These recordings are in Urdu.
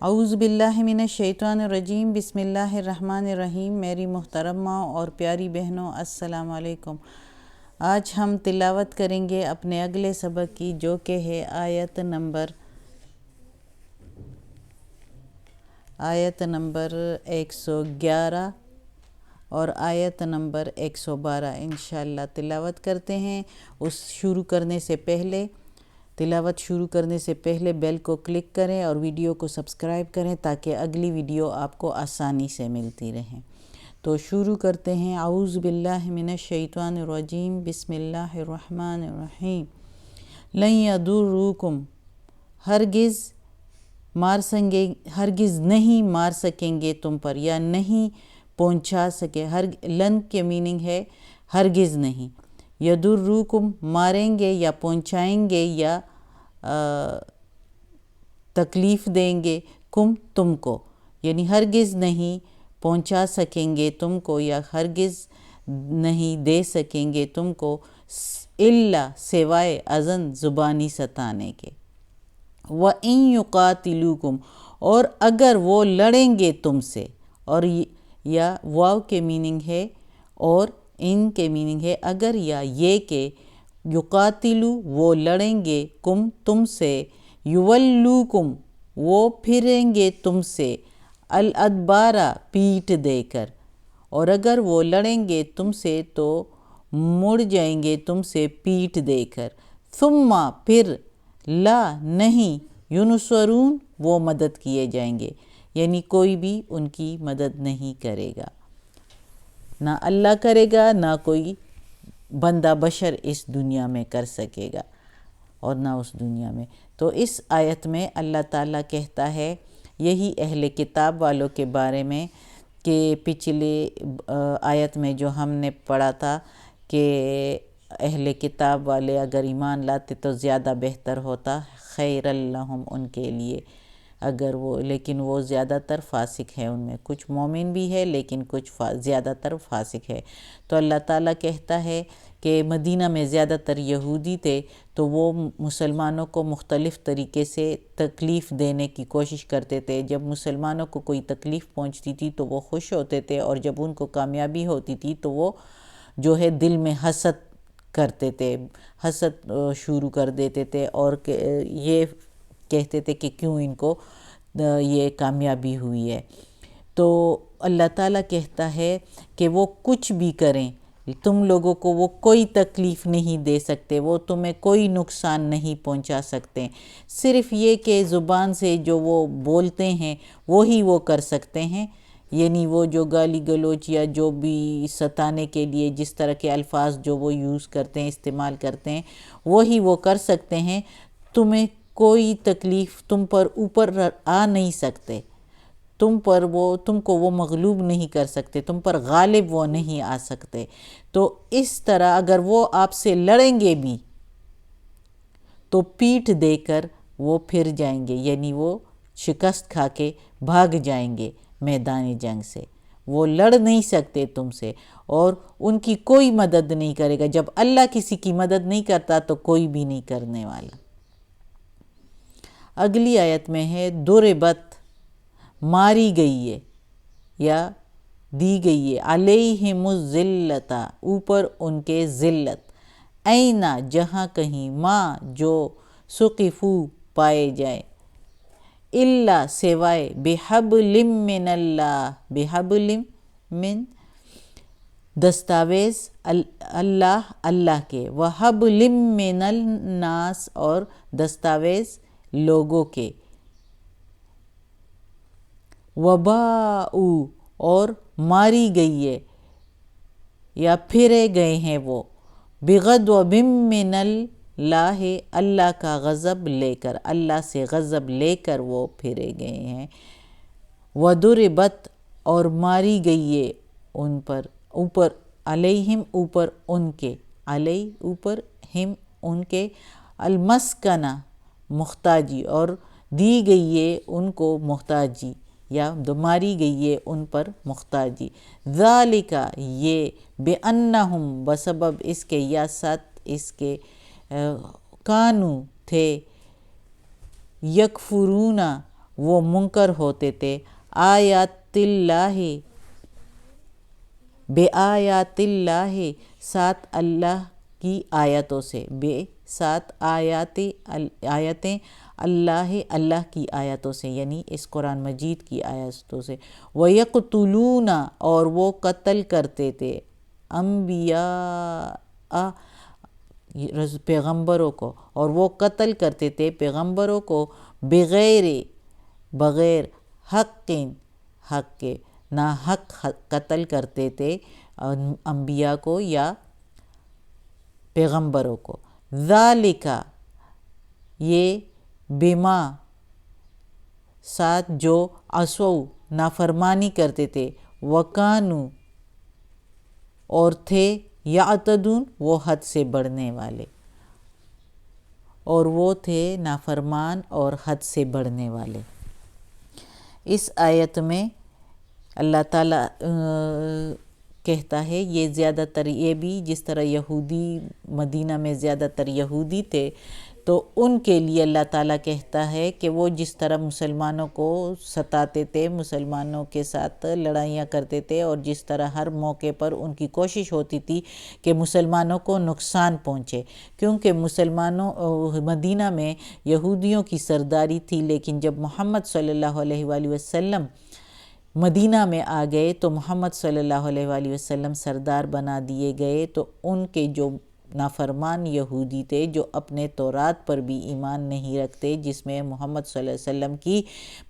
اعوذ باللہ من الشیطان الرجیم، بسم اللہ الرحمن الرحیم۔ میری محترمہ اور پیاری بہنوں، السلام علیکم۔ آج ہم تلاوت کریں گے اپنے اگلے سبق کی، جو کہ ہے آیت نمبر 111 اور آیت نمبر 112 انشاءاللہ تلاوت کرتے ہیں۔ تلاوت شروع کرنے سے پہلے بیل کو کلک کریں اور ویڈیو کو سبسکرائب کریں تاکہ اگلی ویڈیو آپ کو آسانی سے ملتی رہیں۔ تو شروع کرتے ہیں۔ اعوذ باللہ من الشیطان الرجیم، بسم اللہ الرحمن الرحیم۔ لن یضروکم، ہرگز نہیں مار سکیں گے تم پر، یا نہیں پہنچا سکے۔ لن کے میننگ ہے ہرگز نہیں، یضروکم ماریں گے یا پہنچائیں گے یا تکلیف دیں گے، تم کو، یعنی ہرگز نہیں پہنچا سکیں گے تم کو یا ہرگز نہیں دے سکیں گے تم کو، الا سوائے اذن زبانی ستانے کے۔ وَإِن يُقَاتِلُوكُمْ، اور اگر وہ لڑیں گے تم سے، اور یا واو کے میننگ ہے اور ان کے میننگ ہے اگر یا یہ کہ یقاتلو وہ لڑیں گے تم سے، یولوکم وہ پھریں گے تم سے، الادبارہ پیٹھ دے کر، اور اگر وہ لڑیں گے تم سے تو مڑ جائیں گے تم سے پیٹھ دے کر، ثم پھر، لا نہیں، ینصرون وہ مدد کیے جائیں گے، یعنی کوئی بھی ان کی مدد نہیں کرے گا، نہ اللہ کرے گا، نہ کوئی بندہ بشر اس دنیا میں کر سکے گا اور نہ اس دنیا میں۔ تو اس آیت میں اللہ تعالیٰ کہتا ہے یہی اہل کتاب والوں کے بارے میں کہ پچھلے آیت میں جو ہم نے پڑھا تھا کہ اہل کتاب والے اگر ایمان لاتے تو زیادہ بہتر ہوتا، خیر لہم ان کے لیے، لیکن وہ زیادہ تر فاسق ہے، ان میں کچھ مومن بھی ہے لیکن کچھ زیادہ تر فاسق ہے۔ تو اللہ تعالیٰ کہتا ہے کہ مدینہ میں زیادہ تر یہودی تھے، تو وہ مسلمانوں کو مختلف طریقے سے تکلیف دینے کی کوشش کرتے تھے۔ جب مسلمانوں کو کوئی تکلیف پہنچتی تھی تو وہ خوش ہوتے تھے، اور جب ان کو کامیابی ہوتی تھی تو وہ جو ہے دل میں حسد کرتے تھے، حسد شروع کر دیتے تھے، اور یہ کہتے تھے کہ کیوں ان کو یہ کامیابی ہوئی ہے۔ تو اللہ تعالیٰ کہتا ہے کہ وہ کچھ بھی کریں، تم لوگوں کو وہ کوئی تکلیف نہیں دے سکتے، وہ تمہیں کوئی نقصان نہیں پہنچا سکتے، صرف یہ کہ زبان سے جو وہ بولتے ہیں وہی وہ کر سکتے ہیں، یعنی وہ جو گالی گلوچ یا جو بھی ستانے کے لیے جس طرح کے الفاظ جو وہ یوز کرتے ہیں، استعمال کرتے ہیں، وہی وہ کر سکتے ہیں، تمہیں کوئی تکلیف تم پر اوپر آ نہیں سکتے، تم کو وہ مغلوب نہیں کر سکتے، تم پر غالب وہ نہیں آ سکتے۔ تو اس طرح اگر وہ آپ سے لڑیں گے بھی تو پیٹھ دے کر وہ پھر جائیں گے، یعنی وہ شکست کھا کے بھاگ جائیں گے میدان جنگ سے، وہ لڑ نہیں سکتے تم سے، اور ان کی کوئی مدد نہیں کرے گا۔ جب اللہ کسی کی مدد نہیں کرتا تو کوئی بھی نہیں کرنے والا۔ اگلی آیت میں ہے ضربت، ماری گئی ہے یا دی گئی ہے، علیہم الذلۃ اوپر ان کے ذلت، اینا جہاں کہیں، ما جو ثقفو پائے جائے، الا سوائے، بحبل من اللہ، بحبل من دستاویز اللہ کے، وحبل من الناس اور دستاویز لوگوں کے، وباؤ اور ماری گئی ہے یا پھرے گئے ہیں وہ، بغضب من اللہ اللہ کا غضب لے کر، اللہ سے غضب لے کر وہ پھرے گئے ہیں، وضربت اور ماری گئی ہے ان پر، اوپر علیہم اوپر ان کے، علی اوپر، ہم ان کے، المسکنہ محتاجی، اور دی گئی ہے ان کو محتاجی یا ماری گئی ہے ان پر محتاجی، ذالک یہ، بأنہم بسبب اس کے، یا ساتھ اس کے، کانو تھے، یکفرون وہ منکر ہوتے تھے، آیات اللہ، بے آیات اللہ، ساتھ اللہ کی آیتوں سے، بے ساتھ آیتیں اللہ، اللہ کی آیتوں سے، یعنی اس قرآن مجید کی آیتوں سے، وَيَقْتُلُونَ، اور وہ قتل کرتے تھے، انبیاء، پیغمبروں کو، اور وہ قتل کرتے تھے پیغمبروں کو، بغیر حق، حق کے، نا حق قتل کرتے تھے انبیاء کو یا پیغمبروں کو، ذالک، یہ بما، ساتھ جو، عصوا، نافرمانی کرتے تھے، وکانو، اور تھے، یعتدون، وہ حد سے بڑھنے والے، اور وہ تھے نافرمان اور حد سے بڑھنے والے۔ اس آیت میں اللہ تعالیٰ کہتا ہے، یہ زیادہ تر، یہ بھی جس طرح یہودی، مدینہ میں زیادہ تر یہودی تھے، تو ان کے لیے اللہ تعالیٰ کہتا ہے کہ وہ جس طرح مسلمانوں کو ستاتے تھے، مسلمانوں کے ساتھ لڑائیاں کرتے تھے، اور جس طرح ہر موقع پر ان کی کوشش ہوتی تھی کہ مسلمانوں کو نقصان پہنچے، کیونکہ مسلمانوں، مدینہ میں یہودیوں کی سرداری تھی، لیکن جب محمد صلی اللہ علیہ وآلہ وسلم مدینہ میں آ گئے تو محمد صلی اللہ علیہ وآلہ وسلم سردار بنا دیے گئے، تو ان کے جو نافرمان یہودی تھے، جو اپنے تورات پر بھی ایمان نہیں رکھتے، جس میں محمد صلی اللہ علیہ وسلم کی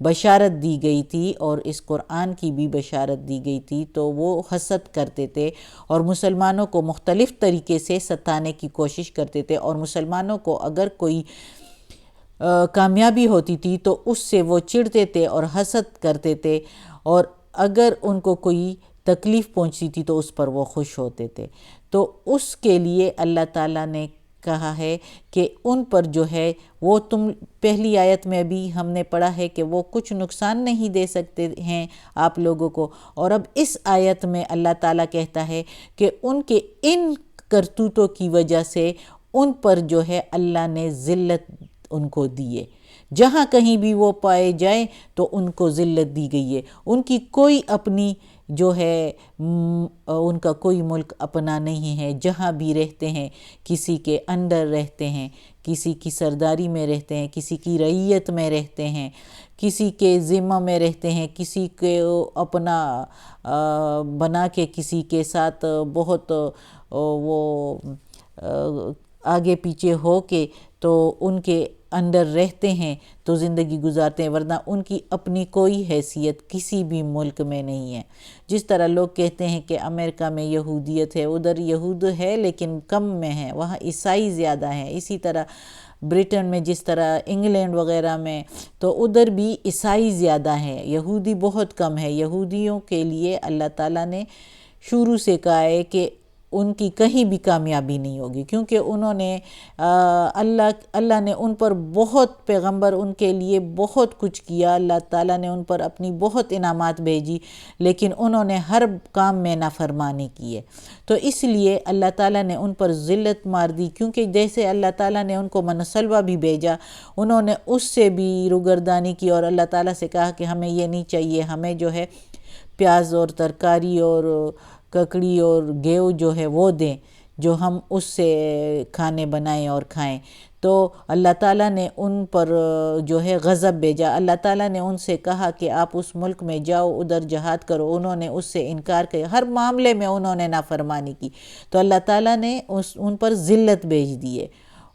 بشارت دی گئی تھی اور اس قرآن کی بھی بشارت دی گئی تھی، تو وہ حسد کرتے تھے اور مسلمانوں کو مختلف طریقے سے ستانے کی کوشش کرتے تھے، اور مسلمانوں کو اگر کوئی کامیابی ہوتی تھی تو اس سے وہ چڑھتے تھے اور حسد کرتے تھے، اور اگر ان کو کوئی تکلیف پہنچتی تھی تو اس پر وہ خوش ہوتے تھے۔ تو اس کے لیے اللہ تعالیٰ نے کہا ہے کہ ان پر جو ہے وہ، تم پہلی آیت میں بھی ہم نے پڑھا ہے کہ وہ کچھ نقصان نہیں دے سکتے ہیں آپ لوگوں کو، اور اب اس آیت میں اللہ تعالیٰ کہتا ہے کہ ان کے ان کرتوتوں کی وجہ سے ان پر جو ہے اللہ نے ذلت ان کو دی ہے، جہاں کہیں بھی وہ پائے جائیں تو ان کو ذلت دی گئی ہے، ان کی کوئی اپنی جو ہے، ان کا کوئی ملک اپنا نہیں ہے، جہاں بھی رہتے ہیں کسی کے انڈر رہتے ہیں، کسی کی سرداری میں رہتے ہیں، کسی کی رعیت میں رہتے ہیں، کسی کے ذمہ میں رہتے ہیں، کسی کے اپنا بنا کے کسی کے ساتھ بہت وہ آگے پیچھے ہو کے تو ان کے انڈر رہتے ہیں تو زندگی گزارتے ہیں، ورنہ ان کی اپنی کوئی حیثیت کسی بھی ملک میں نہیں ہے۔ جس طرح لوگ کہتے ہیں کہ امریکہ میں یہودیت ہے، ادھر یہود ہے لیکن کم میں ہے، وہاں عیسائی زیادہ ہیں، اسی طرح برٹن میں، جس طرح انگلینڈ وغیرہ میں، تو ادھر بھی عیسائی زیادہ ہیں، یہودی بہت کم ہے۔ یہودیوں کے لیے اللہ تعالیٰ نے شروع سے کہا ہے کہ ان کی کہیں بھی کامیابی نہیں ہوگی، کیونکہ انہوں نے اللہ نے ان پر بہت، پیغمبر ان کے لیے بہت کچھ کیا، اللہ تعالیٰ نے ان پر اپنی بہت انعامات بھیجی، لیکن انہوں نے ہر کام میں نافرمانی کی ہے، تو اس لیے اللہ تعالیٰ نے ان پر ذلت مار دی، کیونکہ جیسے اللہ تعالیٰ نے ان کو منسلوہ بھی بھیجا، انہوں نے اس سے بھی روگردانی کی، اور اللہ تعالیٰ سے کہا کہ ہمیں یہ نہیں چاہیے، ہمیں جو ہے پیاز اور ترکاری اور ککڑی اور گیہوں جو ہے وہ دیں، جو ہم اس سے کھانے بنائیں اور کھائیں۔ تو اللہ تعالیٰ نے ان پر جو ہے غضب بھیجا، اللہ تعالیٰ نے ان سے کہا کہ آپ اس ملک میں جاؤ، ادھر جہاد کرو، انہوں نے اس سے انکار کیا، ہر معاملے میں انہوں نے نافرمانی کی، تو اللہ تعالیٰ نے ان پر ذلت بھیج دی ہے،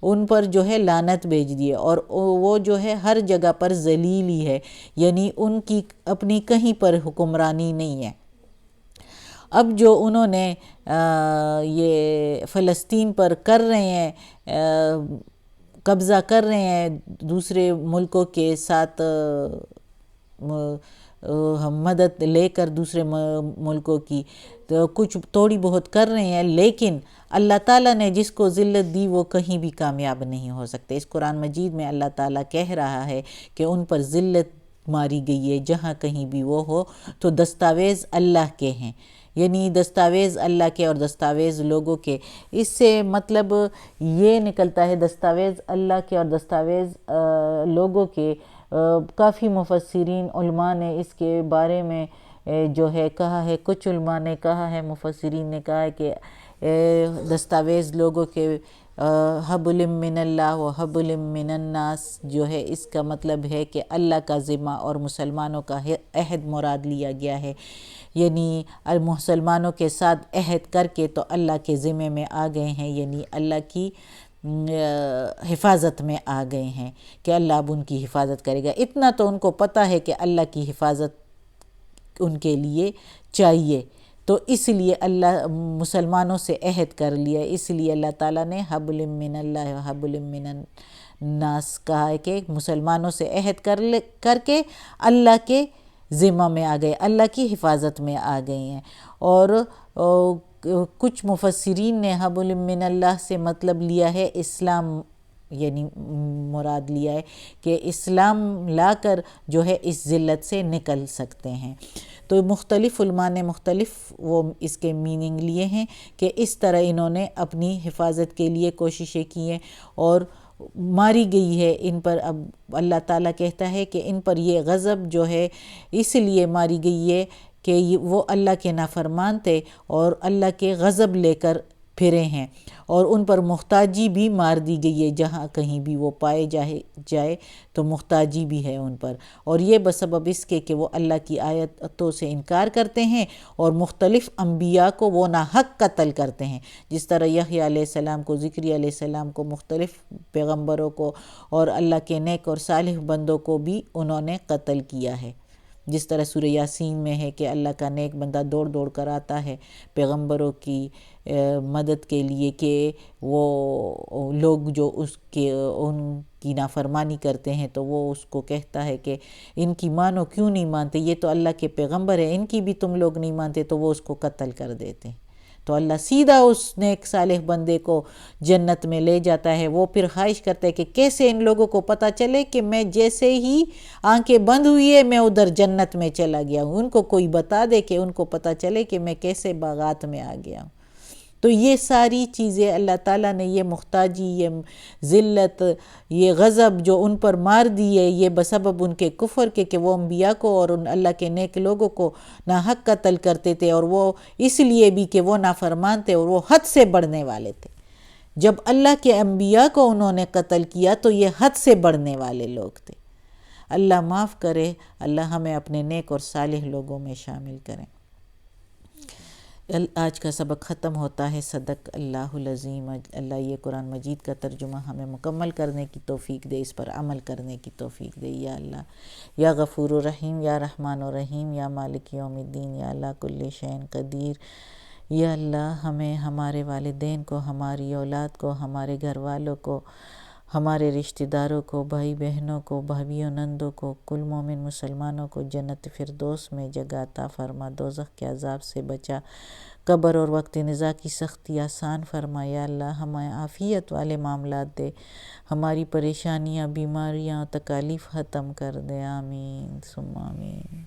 ان پر جو ہے لعنت بھیج دی ہے، اور وہ جو ہے ہر جگہ پر ذلیل ہی ہے، یعنی ان کی اپنی کہیں پر حکمرانی نہیں ہے۔ اب جو انہوں نے یہ فلسطین پر کر رہے ہیں، قبضہ کر رہے ہیں دوسرے ملکوں کے ساتھ مدد لے کر دوسرے ملکوں کی، تو کچھ تھوڑی بہت کر رہے ہیں، لیکن اللہ تعالیٰ نے جس کو ذلت دی وہ کہیں بھی کامیاب نہیں ہو سکتے۔ اس قرآن مجید میں اللہ تعالیٰ کہہ رہا ہے کہ ان پر ذلت ماری گئی ہے جہاں کہیں بھی وہ ہو، تو دستاویز اللہ کے ہیں، یعنی دستاویز اللہ کے اور دستاویز لوگوں کے۔ اس سے مطلب یہ نکلتا ہے دستاویز اللہ کے اور دستاویز لوگوں کے، کافی مفسرین علماء نے اس کے بارے میں جو ہے کہا ہے، کچھ علماء نے کہا ہے، مفسرین نے کہا ہے کہ دستاویز لوگوں کے حبل من اللہ و حبل من الناس جو ہے، اس کا مطلب ہے کہ اللہ کا ذمہ اور مسلمانوں کا عہد مراد لیا گیا ہے، یعنی مسلمانوں کے ساتھ عہد کر کے تو اللہ کے ذمے میں آ گئے ہیں، یعنی اللہ کی حفاظت میں آ گئے ہیں کہ اللہ اب ان کی حفاظت کرے گا۔ اتنا تو ان کو پتہ ہے کہ اللہ کی حفاظت ان کے لیے چاہیے، تو اس لیے اللہ مسلمانوں سے عہد کر لیا، اس لیے اللہ تعالیٰ نے حبل من اللہ و حبل من الناس کہا ہے کہ مسلمانوں سے عہد کر کے اللہ کے ذمہ میں آ گئے، اللہ کی حفاظت میں آ گئے ہیں۔ اور کچھ مفسرین نے حبل من اللہ سے مطلب لیا ہے اسلام، یعنی مراد لیا ہے کہ اسلام لا کر جو ہے اس ذلت سے نکل سکتے ہیں۔ تو مختلف علماء نے مختلف وہ اس کے میننگ لیے ہیں کہ اس طرح انہوں نے اپنی حفاظت کے لیے کوششیں کی ہیں اور ماری گئی ہے ان پر۔ اب اللہ تعالیٰ کہتا ہے کہ ان پر یہ غضب جو ہے اس لیے ماری گئی ہے کہ وہ اللہ کے نافرمان تھے اور اللہ کے غضب لے کر پھرے ہیں، اور ان پر محتاجی بھی مار دی گئی ہے، جہاں کہیں بھی وہ پائے جائے تو محتاجی بھی ہے ان پر، اور یہ بسبب اس کے کہ وہ اللہ کی آیتوں سے انکار کرتے ہیں اور مختلف انبیاء کو وہ ناحق قتل کرتے ہیں، جس طرح یحییٰ علیہ السلام کو، زکریا علیہ السلام کو، مختلف پیغمبروں کو اور اللہ کے نیک اور صالح بندوں کو بھی انہوں نے قتل کیا ہے۔ جس طرح سورہ یاسین میں ہے کہ اللہ کا نیک بندہ دوڑ دوڑ کر آتا ہے پیغمبروں کی مدد کے لیے کہ وہ لوگ جو ان کی نافرمانی کرتے ہیں تو وہ اس کو کہتا ہے کہ ان کی مانو، کیوں نہیں مانتے، یہ تو اللہ کے پیغمبر ہیں، ان کی بھی تم لوگ نہیں مانتے، تو وہ اس کو قتل کر دیتے ہیں۔ تو اللہ سیدھا اس نیک صالح بندے کو جنت میں لے جاتا ہے۔ وہ پھر خواہش کرتا ہے کہ کیسے ان لوگوں کو پتہ چلے کہ میں جیسے ہی آنکھیں بند ہوئی ہے میں ادھر جنت میں چلا گیا ہوں، ان کو کوئی بتا دے کہ ان کو پتہ چلے کہ میں کیسے باغات میں آ گیا ہوں۔ تو یہ ساری چیزیں اللہ تعالیٰ نے، یہ محتاجی، یہ ذلت، یہ غضب جو ان پر مار دی ہے، یہ بسبب ان کے کفر کے کہ وہ انبیاء کو اور ان اللہ کے نیک لوگوں کو ناحق قتل کرتے تھے، اور وہ اس لیے بھی کہ وہ نافرمان تھے اور وہ حد سے بڑھنے والے تھے۔ جب اللہ کے انبیاء کو انہوں نے قتل کیا تو یہ حد سے بڑھنے والے لوگ تھے۔ اللہ معاف کرے، اللہ ہمیں اپنے نیک اور صالح لوگوں میں شامل کریں۔ آج کا سبق ختم ہوتا ہے۔ صدق اللہ العظیم۔ اللہ یہ قرآن مجید کا ترجمہ ہمیں مکمل کرنے کی توفیق دے، اس پر عمل کرنے کی توفیق دے۔ یا اللہ، یا غفور الرحیم، یا رحمان الرحیم، یا مالک یوم الدین، یا اللہ کل شین قدیر۔ یا اللہ، ہمیں، ہمارے والدین کو، ہماری اولاد کو، ہمارے گھر والوں کو، ہمارے رشتہ داروں کو، بھائی بہنوں کو، بھابھیوں نندوں کو، کل مومن مسلمانوں کو جنت فردوس میں جگہ عطا فرما، دوزخ کے عذاب سے بچا، قبر اور وقت نزا کی سختی آسان فرما۔ یا اللہ، ہمیں عافیت والے معاملات دے، ہماری پریشانیاں، بیماریاں، تکالیف ختم کر دے۔ آمین ثم آمین۔